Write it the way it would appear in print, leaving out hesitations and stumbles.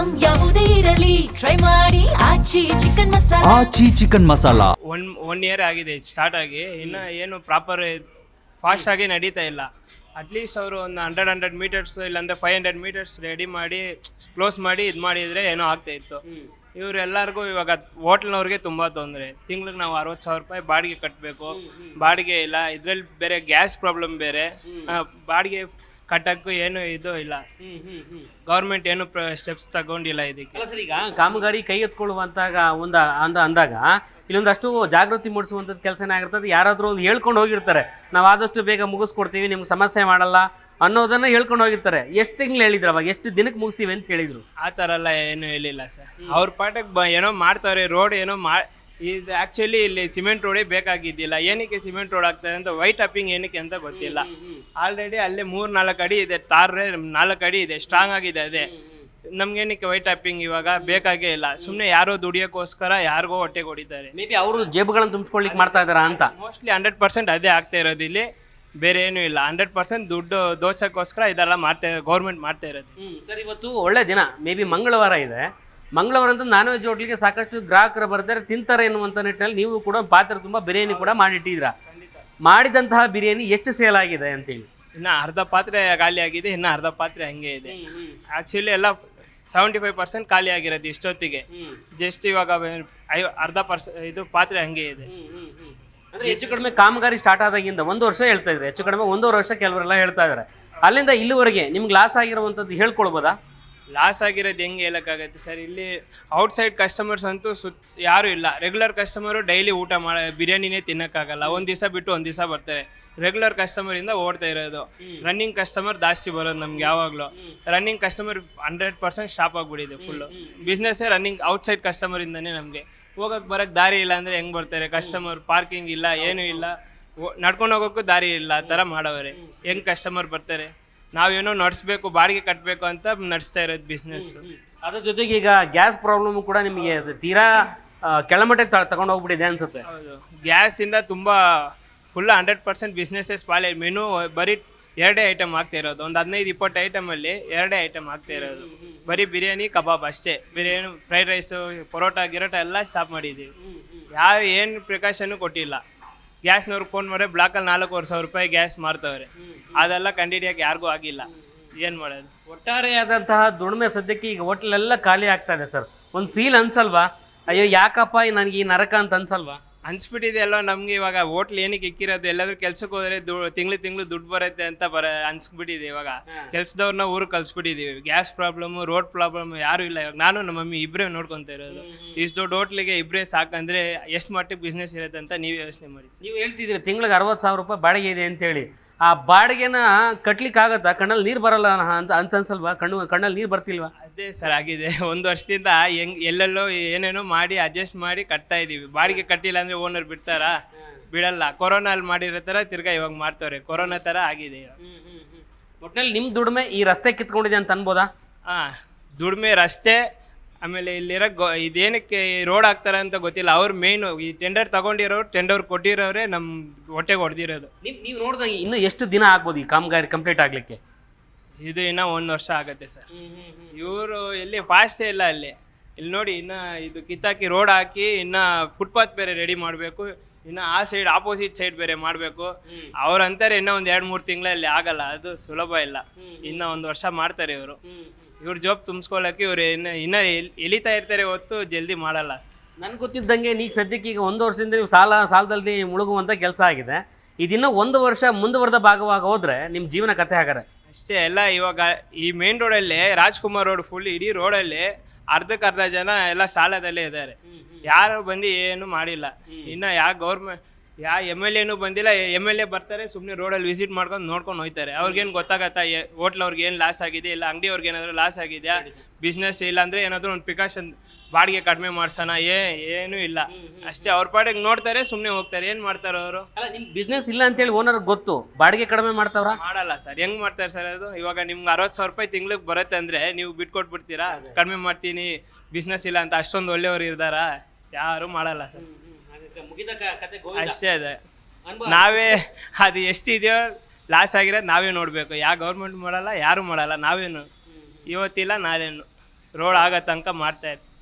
Item ಯಾವುದೇ ಇರಲಿ try ಮಾಡಿ ಆಚಿ ಚಿಕನ್ ಮಸಾಲಾ. ಒನ್ ಇಯರ್ ಆಗಿದೆ ಸ್ಟಾರ್ಟ್ ಆಗಿ, ಇನ್ನು ಏನು ಪ್ರಾಪರ್ ಫಾಸ್ಟ್ ಆಗಿ ನಡೀತಾ ಇಲ್ಲ. ಅಟ್ಲೀಸ್ಟ್ ಅವರು ಒಂದು 100 ಮೀಟರ್ಸ್ ಇಲ್ಲಾಂದ್ರೆ 500 ಮೀಟರ್ಸ್ ರೆಡಿ ಮಾಡಿ ಕ್ಲೋಸ್ ಮಾಡಿ ಇದು ಮಾಡಿದರೆ ಏನೋ ಆಗ್ತಾ ಇತ್ತು. ಇವರೆಲ್ಲರಿಗೂ ಇವಾಗ ಹೋಟ್ಲ್ನವ್ರಿಗೆ ತುಂಬ ತೊಂದರೆ. ತಿಂಗ್ಳಿಗೆ ನಾವು 60,000 ರೂಪಾಯಿ ಬಾಡಿಗೆ ಕಟ್ಟಬೇಕು, ಬಾಡಿಗೆ ಇಲ್ಲ. ಇದರಲ್ಲಿ ಬೇರೆ ಗ್ಯಾಸ್ ಪ್ರಾಬ್ಲಮ್ ಬೇರೆ, ಬಾಡಿಗೆ ಕಟ್ಟಕ್ಕೂ ಏನು ಇದು ಇಲ್ಲ. ಗೌರ್ಮೆಂಟ್ ಏನು ಸ್ಟೆಪ್ಸ್ ತಗೊಂಡಿಲ್ಲ ಇದಕ್ಕೆ. ಸರ್, ಈಗ ಕಾಮಗಾರಿ ಕೈ ಎತ್ಕೊಳ್ಳುವಂತಾಗ ಅಂದಾಗ ಇಲ್ಲೊಂದಷ್ಟು ಜಾಗೃತಿ ಮೂಡಿಸುವಂಥದ್ದು ಕೆಲಸ ಏನಾಗಿರ್ತದೆ, ಯಾರಾದರೂ ಒಂದು ಹೇಳ್ಕೊಂಡು ಹೋಗಿರ್ತಾರೆ, ನಾವು ಆದಷ್ಟು ಬೇಗ ಮುಗಿಸ್ಕೊಡ್ತೀವಿ, ನಿಮ್ಗೆ ಸಮಸ್ಯೆ ಮಾಡಲ್ಲ ಅನ್ನೋದನ್ನು ಹೇಳ್ಕೊಂಡು ಹೋಗಿರ್ತಾರೆ. ಎಷ್ಟು ತಿಂಗಳು ಹೇಳಿದ್ರು, ಅವಾಗ ಎಷ್ಟು ದಿನಕ್ಕೆ ಮುಗಿಸ್ತೀವಿ ಅಂತ ಹೇಳಿದ್ರು? ಆ ಥರ ಎಲ್ಲ ಏನು ಹೇಳಿಲ್ಲ ಸರ್. ಅವ್ರ ಪಾಠಕ್ಕೆ ಏನೋ ಮಾಡ್ತಾರೆ, ರೋಡ್ ಏನೋ ಇದು ಆ್ಯಕ್ಚುಲಿ ಇಲ್ಲಿ ಸಿಮೆಂಟ್ ರೋಡೇ ಬೇಕಾಗಿದ್ದಿಲ್ಲ. ಏನಕ್ಕೆ ಸಿಮೆಂಟ್ ರೋಡ್ ಆಗ್ತಾರೆ ಅಂತ, ವೈಟ್ ಟಾಪಿಂಗ್ ಏನಕ್ಕೆ ಅಂತ ಗೊತ್ತಿಲ್ಲ. ಆಲ್ರೆಡಿ ಅಲ್ಲೇ 3-4 ಅಡಿ ಇದೆ, ತಾರ್ರೆ 4 ಅಡಿ ಇದೆ, ಸ್ಟ್ರಾಂಗ್ ಆಗಿದೆ. ಅದೇ ನಮ್ಗೇನಕ್ಕೆ ವೈಟ್ ಟಾಪಿಂಗ್ ಇವಾಗ ಬೇಕಾಗೇ ಇಲ್ಲ. ಸುಮ್ಮನೆ ಯಾರೋ ದುಡಿಯೋಕ್ಕೋಸ್ಕರ ಯಾರಿಗೋ ಹೊಟ್ಟೆಗೆ ಹೊಡಿತಾರೆ. ಮೇ ಬಿ ಅವರು ಜೇಬುಗಳನ್ನು ತುಂಬಿಸ್ಕೊಳ್ಳಿಕ್ಕೆ ಮಾಡ್ತಾ ಇದ್ದಾರಾ ಅಂತ. ಮೋಸ್ಟ್ಲಿ 100% ಅದೇ ಆಗ್ತಾ ಇರೋದು ಇಲ್ಲಿ, ಬೇರೆ ಏನೂ ಇಲ್ಲ. 100% ದುಡ್ಡು ದೋಚಕ್ಕೋಸ್ಕರ ಇದೆಲ್ಲ ಗೌರ್ಮೆಂಟ್ ಮಾಡ್ತಾ ಇರೋದು. ಸರ್, ಇವತ್ತು ಒಳ್ಳೆ ದಿನ, ಮೇ ಬಿ ಮಂಗಳವಾರ ಇದೆ. ಮಂಗಳವಾರ ಅಂತ ನಾನ್ ವೆಜ್ ಹೋಟ್ಲಿಗೆ ಸಾಕಷ್ಟು ಗ್ರಾಹಕರು ಬರ್ತಾರೆ, ತಿಂತಾರೆ ಎನ್ನುವಂಥ ನಿಟ್ಟಿನಲ್ಲಿ ನೀವು ಕೂಡ ಪಾತ್ರೆ ತುಂಬ ಬಿರಿಯಾನಿ ಕೂಡ ಮಾಡಿಟ್ಟಿದ್ದೀರಾ. ಮಾಡಿದಂತಹ ಬಿರಿಯಾನಿ ಎಷ್ಟು ಸೇಲ್ ಆಗಿದೆ ಅಂತೇಳಿ? ಇನ್ನು ಅರ್ಧ ಪಾತ್ರೆ ಖಾಲಿ ಆಗಿದೆ, ಇನ್ನು ಅರ್ಧ ಪಾತ್ರೆ ಹಂಗೆ ಇದೆ. ಆ್ಯಕ್ಚುಲಿ ಎಲ್ಲ 75% ಖಾಲಿ ಆಗಿರೋದು ಇಷ್ಟೊತ್ತಿಗೆ. ಜಸ್ಟ್ ಇವಾಗ ಅರ್ಧ ಇದು ಪಾತ್ರೆ ಹಂಗೆ ಇದೆ. ಅಂದರೆ ಹೆಚ್ಚು ಕಡಿಮೆ ಕಾಮಗಾರಿ ಸ್ಟಾರ್ಟ್ ಆದಾಗಿಂದ 1 ವರ್ಷ ಹೇಳ್ತಾ ಇದ್ದಾರೆ, ಹೆಚ್ಚು ಕಡಿಮೆ 1.5 ವರ್ಷ ಕೆಲವರೆಲ್ಲ ಹೇಳ್ತಾ ಇದ್ದಾರೆ. ಅಲ್ಲಿಂದ ಇಲ್ಲಿವರೆಗೆ ನಿಮ್ಗೆ ಲಾಸ್ ಆಗಿರುವಂಥದ್ದು ಹೇಳ್ಕೊಳ್ಬೋದಾ? ಲಾಸ್ ಆಗಿರೋದು ಹೆಂಗೆ ಹೇಳೋಕ್ಕಾಗತ್ತೆ ಸರ್? ಇಲ್ಲಿ ಔಟ್ಸೈಡ್ ಕಸ್ಟಮರ್ಸ್ ಅಂತೂ ಯಾರೂ ಇಲ್ಲ. ರೆಗ್ಯುಲರ್ ಕಸ್ಟಮರು ಡೈಲಿ ಊಟ ಬಿರಿಯಾನಿನೇ ತಿನ್ನೋಕ್ಕಾಗಲ್ಲ. ಒಂದು ದಿವಸ ಬಿಟ್ಟು ಒಂದು ದಿವಸ ಬರ್ತಾರೆ. ರೆಗ್ಯುಲರ್ ಕಸ್ಟಮರಿಂದ ಓಡ್ತಾ ಇರೋದು. ರನ್ನಿಂಗ್ ಕಸ್ಟಮರ್ ಜಾಸ್ತಿ ಬರೋದು ನಮ್ಗೆ ಯಾವಾಗಲೂ. ರನ್ನಿಂಗ್ ಕಸ್ಟಮರ್ 100% ಸ್ಟಾಪ್ ಆಗಿಬಿಟ್ಟಿದೆ ಫುಲ್ಲು. ಬಿಸ್ನೆಸ್ಸೇ ರನ್ನಿಂಗ್ ಔಟ್ಸೈಡ್ ಕಸ್ಟಮರಿಂದನೇ. ನಮಗೆ ಹೋಗೋಕ್ಕೆ ಬರೋಕ್ಕೆ ದಾರಿ ಇಲ್ಲ ಅಂದರೆ ಹೆಂಗೆ ಬರ್ತಾರೆ ಕಸ್ಟಮರ್? ಪಾರ್ಕಿಂಗ್ ಇಲ್ಲ, ಏನೂ ಇಲ್ಲ, ನಡ್ಕೊಂಡು ಹೋಗೋಕ್ಕೂ ದಾರಿ ಇಲ್ಲ. ಆ ಥರ ಮಾಡೋವ್ರೆ, ಹೆಂಗೆ ಕಸ್ಟಮರ್ ಬರ್ತಾರೆ? ನಾವೇನೋ ನಡೆಸ್ಬೇಕು, ಬಾಡಿಗೆ ಕಟ್ಟಬೇಕು ಅಂತ ನಡೆಸ್ತಾ ಇರೋದು ಬಿಸ್ನೆಸ್. ಅದ್ರ ಜೊತೆಗೆ ಈಗ ಗ್ಯಾಸ್ ಪ್ರಾಬ್ಲಮ್ ಕೂಡ ನಿಮಗೆ ತೀರಾ ಕೆಳಮಟ್ಟಕ್ಕೆ ತಗೊಂಡು ಹೋಗ್ಬಿಟ್ಟಿದೆ ಅನ್ಸುತ್ತೆ. ಹೌದು, ಗ್ಯಾಸಿಂದ ತುಂಬ ಫುಲ್ 100% ಬಿಸ್ನೆಸ್ಸೇ ಸ್ಪಾಲ್. ಮೆನು ಬರೀ 2 ಐಟಮ್ ಆಗ್ತಾ ಇರೋದು. ಒಂದು 15-20 ಐಟಮಲ್ಲಿ 2 ಐಟಮ್ ಆಗ್ತಾ ಇರೋದು. ಬರೀ ಬಿರಿಯಾನಿ, ಕಬಾಬ್ ಅಷ್ಟೇ. ಬಿರಿಯಾನಿ, ಫ್ರೈಡ್ ರೈಸು, ಪರೋಟ ಗಿರೋಟ ಎಲ್ಲ ಸ್ಟಾಪ್ ಮಾಡಿದ್ದೀವಿ. ಯಾರು ಏನು ಪ್ರಿಕಾಷನ್ನು ಕೊಟ್ಟಿಲ್ಲ. ಗ್ಯಾಸ್ನವ್ರಿಗೆ ಫೋನ್ ಮಾಡಿ ಬ್ಲಾಕಲ್ಲಿ 4,500 ರೂಪಾಯಿ ಗ್ಯಾಸ್ ಮಾರ್ತವ್ರೆ. ಅದೆಲ್ಲ ಕಂಡುಹಿಡಿಯೋಕೆ ಯಾರಿಗೂ ಆಗಿಲ್ಲ. ಏನು ಮಾಡೋದು? ಒಟ್ಟಾರೆಯಾದಂತಹ ದುಡಿಮೆ ಸದ್ಯಕ್ಕೆ ಈಗ ಹೋಟ್ಲೆಲ್ಲ ಖಾಲಿ ಆಗ್ತಾ ಇದೆ ಸರ್. ಒಂದು ಫೀಲ್ ಅನ್ಸಲ್ವಾ? ಅಯ್ಯೋ ಯಾಕಪ್ಪ ನನಗೆ ಈ ನರಕ ಅಂತ ಅನ್ಸಲ್ವಾ? ಅನ್ಸ್ಬಿಟ್ಟಿದೆ ಅಲ್ವ ನಮಗೆ. ಇವಾಗ ಹೋಟ್ಲ್ ಏನಕ್ಕೆ ಇಕ್ಕಿರೋದು? ಎಲ್ಲಾದ್ರೂ ಕೆಲ್ಸಕ್ಕೆ ಹೋದ್ರೆ ತಿಂಗಳು ದುಡ್ಡು ಬರುತ್ತೆ ಅಂತ ಅನ್ಸ್ಬಿಟ್ಟಿದೆ. ಇವಾಗ ಕೆಲ್ಸದವ್ರನ್ನ ಊರಿಗೆ ಕಲ್ಸ್ಬಿಟ್ಟಿದೀವಿ. ಗ್ಯಾಸ್ ಪ್ರಾಬ್ಲಮ್, ರೋಡ್ ಪ್ರಾಬ್ಲಮ್ ಯಾರು ಇಲ್ಲ. ಇವಾಗ ನಾನು ನಮ್ಮ ಮಮ್ಮಿ ಇಬ್ಬರೇ ನೋಡ್ಕೊತ ಇರೋದು. ಇಷ್ಟು ದೊಡ್ಡ ಹೋಟ್ಲಿಗೆ ಇಬ್ಬರೇ ಸಾಕಂದ್ರೆ ಎಷ್ಟು ಮಟ್ಟಿಗೆ ಬಿಸ್ನೆಸ್ ಇರುತ್ತೆ ಅಂತ ನೀವು ಯೋಚನೆ ಮಾಡಿ. ನೀವು ಹೇಳ್ತಿದ್ದೀರಿ ತಿಂಗಳಿಗೆ 60,000 ರೂಪಾಯಿ ಬಾಡಿಗೆ ಇದೆ ಅಂತೇಳಿ. ಆ ಬಾಡಿಗೆನ ಕಟ್ಲಿಕ್ಕೆ ಆಗತ್ತಾ? ಕಣ್ಣಲ್ಲಿ ನೀರು ಬರಲ್ಲ ಅಂತ ಅನ್ಸಲ್ವಾ? ಕಣ್ಣಲ್ಲಿ ನೀರು ಬರ್ತಿಲ್ವಾ? ಅದೇ ಸರ್ ಆಗಿದೆ. 1 ವರ್ಷದಿಂದ ಎಲ್ಲೆಲ್ಲೋ ಏನೇನೋ ಮಾಡಿ ಅಡ್ಜಸ್ಟ್ ಮಾಡಿ ಕಟ್ತಾ ಇದೀವಿ. ಬಾಡಿಗೆ ಕಟ್ಟಿಲ್ಲ ಅಂದ್ರೆ ಓನರ್ ಬಿಡ್ತಾರಾ? ಬಿಡಲ್ಲ. ಕೊರೋನಲ್ಲಿ ಮಾಡಿರೋ ಥರ ತಿರ್ಗಾ ಇವಾಗ ಮಾಡ್ತವ್ರೆ. ಕೊರೋನಾ ಥರ ಆಗಿದೆ ಇವಾಗ. ಒಟ್ಟಿನಲ್ಲಿ ನಿಮ್ಮ ದುಡಿಮೆ ಈ ರಸ್ತೆ ಕಿತ್ಕೊಂಡಿದೆ ಅಂತ ಅನ್ಬೋದಾ? ದುಡಿಮೆ, ರಸ್ತೆ, ಆಮೇಲೆ ಇಲ್ಲಿರೋ ಇದೇನಕ್ಕೆ ರೋಡ್ ಹಾಕ್ತಾರೆ ಅಂತ ಗೊತ್ತಿಲ್ಲ. ಅವ್ರು ಮೇಯ್ನು ಈ ಟೆಂಡರ್ ತಗೊಂಡಿರೋರು, ಟೆಂಡರ್ ಕೊಟ್ಟಿರೋರೇ ನಮ್ಮ ಹೊಟ್ಟೆಗೆ ಹೊಡೆದಿರೋದು. ನೀವು ನೋಡಿದಂಗೆ ಇನ್ನೂ ಎಷ್ಟು ದಿನ ಆಗ್ಬೋದು ಈ ಕಾಮಗಾರಿ ಕಂಪ್ಲೀಟ್ ಆಗಲಿಕ್ಕೆ? ಇದು ಇನ್ನೂ 1 ವರ್ಷ ಆಗುತ್ತೆ ಸರ್. ಇವರು ಎಲ್ಲಿ ಫಾಸ್ಟೇ ಇಲ್ಲ. ಇಲ್ಲಿ ನೋಡಿ, ಇನ್ನು ಇದು ಕಿತ್ತಾಕಿ ರೋಡ್ ಹಾಕಿ ಇನ್ನು ಫುಟ್ಪಾತ್ ಬೇರೆ ರೆಡಿ ಮಾಡಬೇಕು. ಇನ್ನು ಆ ಸೈಡ್ ಆಪೋಸಿಟ್ ಸೈಡ್ ಬೇರೆ ಮಾಡಬೇಕು. ಅವ್ರಂತಾರೆ ಇನ್ನೂ ಒಂದು 2-3 ತಿಂಗಳಲ್ಲಿ ಆಗಲ್ಲ. ಅದು ಸುಲಭ ಇಲ್ಲ. ಇನ್ನೂ 1 ವರ್ಷ ಮಾಡ್ತಾರೆ ಇವರು. ಇವ್ರ ಜಾಬ್ ತುಂಬಿಸ್ಕೊಳ್ಳೋಕ್ಕೆ ಇವ್ರು ಇನ್ನೂ ಎಳಿತಾ ಇರ್ತಾರೆ ಹೊತ್ತು ಜಲ್ದಿ ಮಾಡಲ್ಲ. ನನಗೆ ಗೊತ್ತಿದ್ದಂಗೆ ಈಗ ಸದ್ಯಕ್ಕೆ ಈಗ 1 ವರ್ಷದಿಂದ ನೀವು ಸಾಲದಲ್ಲಿ ಮುಳುಗುವಂಥ ಕೆಲಸ ಆಗಿದೆ. ಇದಿನ್ನೂ 1 ವರ್ಷ ಮುಂದುವರೆದ ಭಾಗವಾಗಿ ಹೋದರೆ ನಿಮ್ಮ ಜೀವನ ಕಥೆ ಹಾಗಾರೆ ಅಷ್ಟೇ ಎಲ್ಲ. ಇವಾಗ ಈ ಮೇನ್ ರೋಡಲ್ಲಿ ರಾಜ್ಕುಮಾರ್ ರೋಡ್ ಫುಲ್ ಇಡೀ ರೋಡಲ್ಲಿ ಅರ್ಧಕ್ಕರ್ಧ ಜನ ಎಲ್ಲ ಸಾಲದಲ್ಲೇ ಇದ್ದಾರೆ. ಯಾರು ಬಂದು ಏನು ಮಾಡಿಲ್ಲ. ಇನ್ನು MLA ಬಂದಿಲ್ಲ. MLA ಬರ್ತಾರೆ, ಸುಮ್ಮನೆ ರೋಡಲ್ಲಿ ವಿಸಿಟ್ ಮಾಡ್ಕೊಂಡು ನೋಡ್ಕೊಂಡು ಹೋಗ್ತಾರೆ. ಅವ್ರಿಗೇನು ಗೊತ್ತಾಗತ್ತಾ ಹೋಟ್ಲ್ ಅವ್ರಿಗೆ ಏನು ಲಾಸ್ ಆಗಿದೆ, ಇಲ್ಲ ಅಂಗಡಿ ಅವ್ರಿಗೆ ಏನಾದರೂ ಲಾಸ್ ಆಗಿದೆಯಾ, ಬಿಸ್ನೆಸ್ ಇಲ್ಲ ಅಂದರೆ ಏನಾದರೂ ಒಂದು ಪ್ರಿಕಾಷನ್ ಬಾಡಿಗೆ ಕಡಿಮೆ ಮಾಡ್ಸೋಣ, ಏನೂ ಇಲ್ಲ. ಅಷ್ಟೇ. ಅವ್ರ ಪಾಡಿಗೆ ನೋಡ್ತಾರೆ, ಸುಮ್ಮನೆ ಹೋಗ್ತಾರೆ. ಏನು ಮಾಡ್ತಾರೆ ಅವರು? ಅಲ್ಲ, ನಿಮ್ಮ ಬಿಸ್ನೆಸ್ ಇಲ್ಲ ಅಂತೇಳಿ ಓನರ್ಗೆ ಗೊತ್ತು, ಬಾಡಿಗೆ ಕಡಿಮೆ ಮಾಡ್ತಾವ್ರ? ಮಾಡಲ್ಲ ಸರ್. ಹೆಂಗೆ ಮಾಡ್ತಾರೆ ಸರ್ ಅದು? ಇವಾಗ ನಿಮ್ಗೆ 60,000 ರೂಪಾಯಿ ತಿಂಗ್ಳಿಗೆ ಬರುತ್ತೆ ಅಂದರೆ ನೀವು ಬಿಟ್ಕೊಟ್ಬಿಡ್ತೀರಾ? ಕಡಿಮೆ ಮಾಡ್ತೀನಿ, ಬಿಸ್ನೆಸ್ ಇಲ್ಲ ಅಂತ ಅಷ್ಟೊಂದು ಒಳ್ಳೆಯವ್ರು ಇರ್ತಾರಾ? ಯಾರು ಮಾಡಲ್ಲ ಸರ್. ಅಷ್ಟೇ. ಅದೇ ನಾವೇ ಅದು ಎಷ್ಟಿದೆಯೋ ಲಾಸ್ ಆಗಿರೋದು ನಾವೇ ನೋಡಬೇಕು. ಯಾವ ಗೌರ್ಮೆಂಟ್ ಮಾಡಲ್ಲ, ಯಾರು ಮಾಡಲ್ಲ. ನಾವೇನು ಇವತ್ತಿಲ್ಲ ನಾವೇನು ರೋಡ್ ಆಗೋ ತನಕ ಮಾಡ್ತಾ ಇರ್ತೀವಿ.